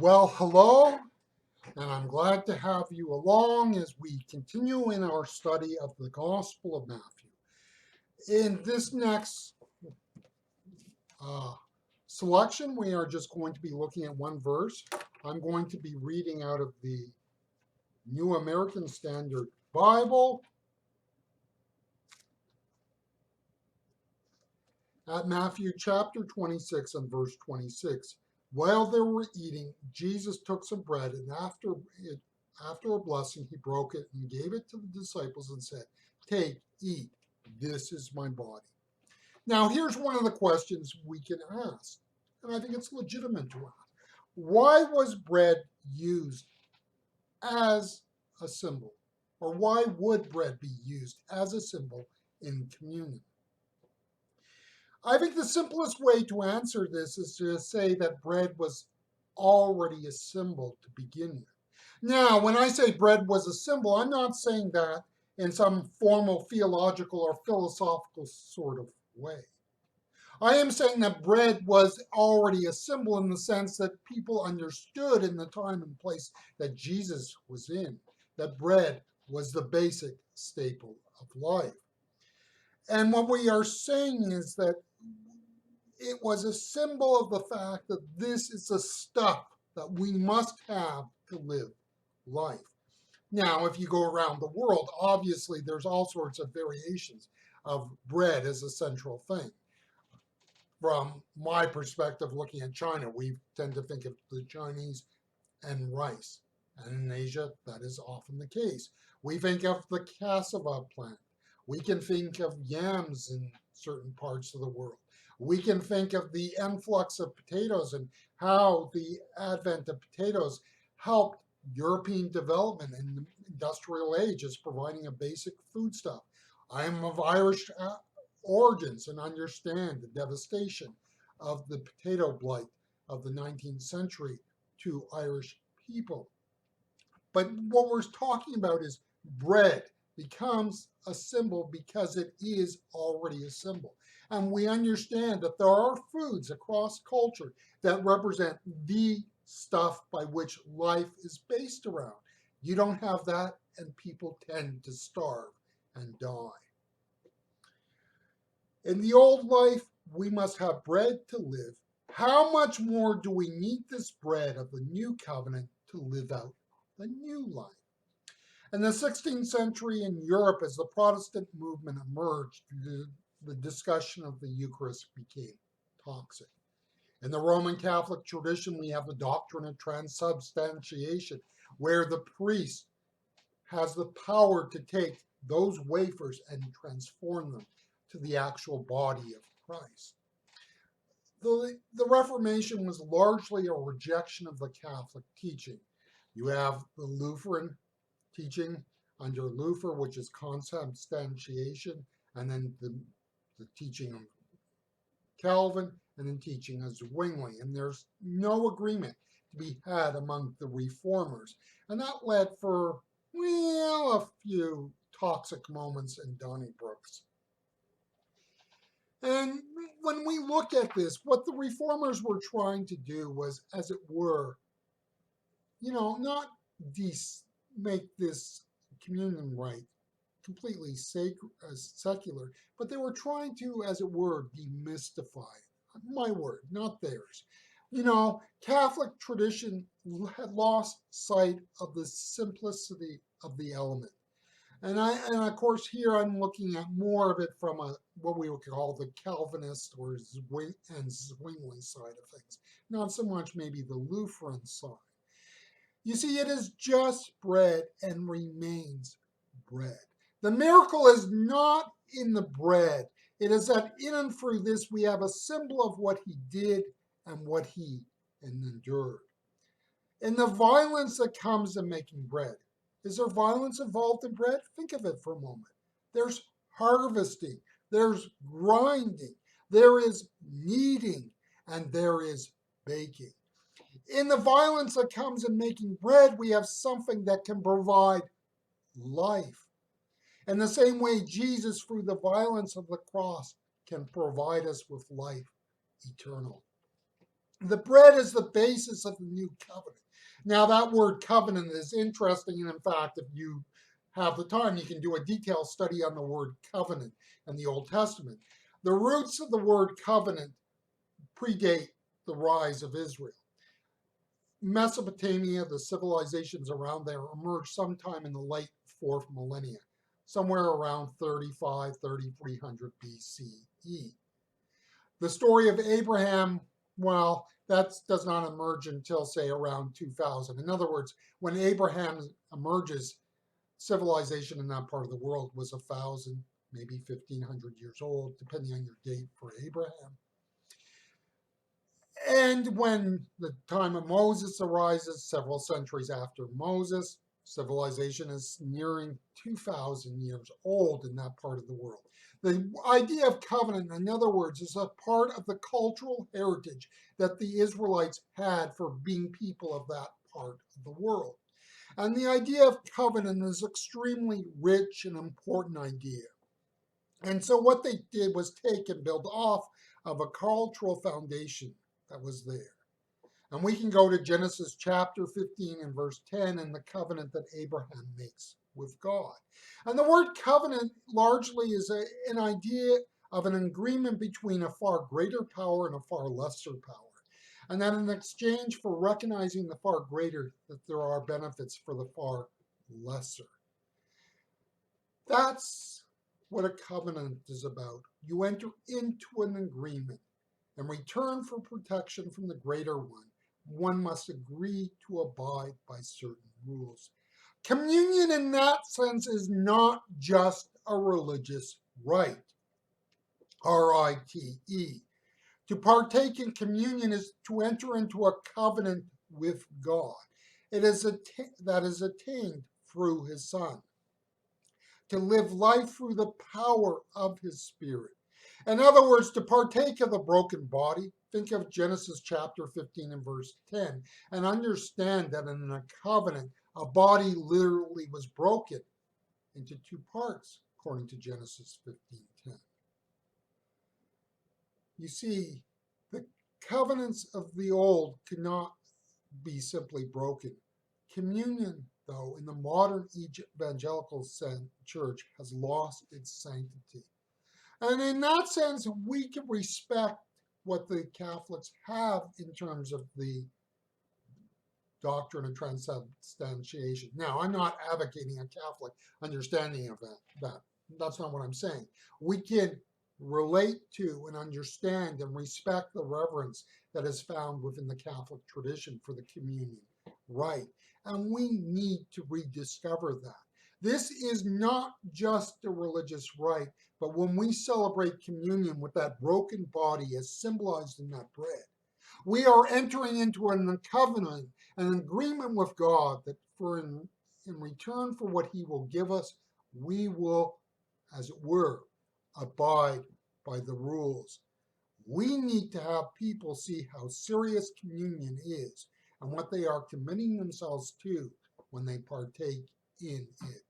Well, hello, and I'm glad to have you along as we continue in our study of the Gospel of Matthew. In this next uh, selection, we are just going to be looking at one verse. I'm going to be reading out of the New American Standard Bible at Matthew chapter 26 and verse 26. While they were eating, Jesus took some bread and after a blessing, he broke it and gave it to the disciples and said, "Take, eat, this is my body." Now, here's one of the questions we can ask, and I think it's legitimate to ask. Why was bread used as a symbol? Or why would bread be used as a symbol in communion? I think the simplest way to answer this is to say that bread was already a symbol to begin with. Now, when I say bread was a symbol, I'm not saying that in some formal theological or philosophical sort of way. I am saying that bread was already a symbol in the sense that people understood in the time and place that Jesus was in, that bread was the basic staple of life. And what we are saying is that it was a symbol of the fact that this is the stuff that we must have to live life. Now, if you go around the world, obviously there's all sorts of variations of bread as a central thing. From my perspective, looking at China, we tend to think of the Chinese and rice. And in Asia, that is often the case. We think of the cassava plant. We can think of yams in certain parts of the world. We can think of the influx of potatoes and how the advent of potatoes helped European development in the industrial age as providing a basic foodstuff. I am of Irish origins and understand the devastation of the potato blight of the 19th century to Irish people. But what we're talking about is bread becomes a symbol because it is already a symbol. And we understand that there are foods across culture that represent the stuff by which life is based around. You don't have that, and people tend to starve and die. In the old life, we must have bread to live. How much more do we need this bread of the new covenant to live out the new life? In the 16th century in Europe, as the Protestant movement emerged, the discussion of the Eucharist became toxic. In the Roman Catholic tradition, we have the doctrine of transubstantiation, where the priest has the power to take those wafers and transform them to the actual body of Christ. The Reformation was largely a rejection of the Catholic teaching. You have the Lutheran teaching under Luther, which is consubstantiation, and then the teaching of Calvin, and then teaching of Zwingli. And there's no agreement to be had among the reformers. And that led for, well, a few toxic moments in Donnybrooks. And when we look at this, what the reformers were trying to do was, as it were, not make this communion rite completely secular, but they were trying to, as it were, demystify it. My word, not theirs. Catholic tradition had lost sight of the simplicity of the element. And of course here I'm looking at more of it from what we would call the Calvinist or Zwingli side of things, not so much maybe the Lutheran side. You see, it is just bread and remains bread. The miracle is not in the bread. It is that in and through this we have a symbol of what he did and what he endured. In the violence that comes in making bread, is there violence involved in bread? Think of it for a moment. There's harvesting, there's grinding, there is kneading, and there is baking. In the violence that comes in making bread, we have something that can provide life. In the same way, Jesus, through the violence of the cross, can provide us with life eternal. The bread is the basis of the new covenant. Now, that word covenant is interesting, and in fact, if you have the time, you can do a detailed study on the word covenant in the Old Testament. The roots of the word covenant predate the rise of Israel. Mesopotamia, the civilizations around there, emerged sometime in the late 4th millennia, somewhere around 3300 BCE. The story of Abraham, well, that does not emerge until, say, around 2000. In other words, when Abraham emerges, civilization in that part of the world was 1,000, maybe 1,500 years old, depending on your date for Abraham. And when the time of Moses arises, several centuries after Moses, civilization is nearing 2,000 years old in that part of the world. The idea of covenant, in other words, is a part of the cultural heritage that the Israelites had for being people of that part of the world. And the idea of covenant is extremely rich and important idea. And so what they did was take and build off of a cultural foundation that was there. And we can go to Genesis chapter 15 and verse 10 and the covenant that Abraham makes with God. And the word covenant largely is an idea of an agreement between a far greater power and a far lesser power. And that in exchange for recognizing the far greater, that there are benefits for the far lesser. That's what a covenant is about. You enter into an agreement. In return for protection from the greater one must agree to abide by certain rules. Communion in that sense is not just a religious rite, R-I-T-E. To partake in communion is to enter into a covenant with God. It is that is attained through his Son. To live life through the power of his Spirit. In other words, to partake of the broken body, think of Genesis chapter 15 and verse 10, and understand that in a covenant, a body literally was broken into two parts, according to Genesis 15:10. You see, the covenants of the old cannot be simply broken. Communion, though, in the modern evangelical church has lost its sanctity. And in that sense, we can respect what the Catholics have in terms of the doctrine of transubstantiation. Now, I'm not advocating a Catholic understanding of that. That's not what I'm saying. We can relate to and understand and respect the reverence that is found within the Catholic tradition for the communion rite. And we need to rediscover that. This is not just a religious rite, but when we celebrate communion with that broken body as symbolized in that bread, we are entering into a covenant, an agreement with God that in return for what he will give us, we will, as it were, abide by the rules. We need to have people see how serious communion is and what they are committing themselves to when they partake in it.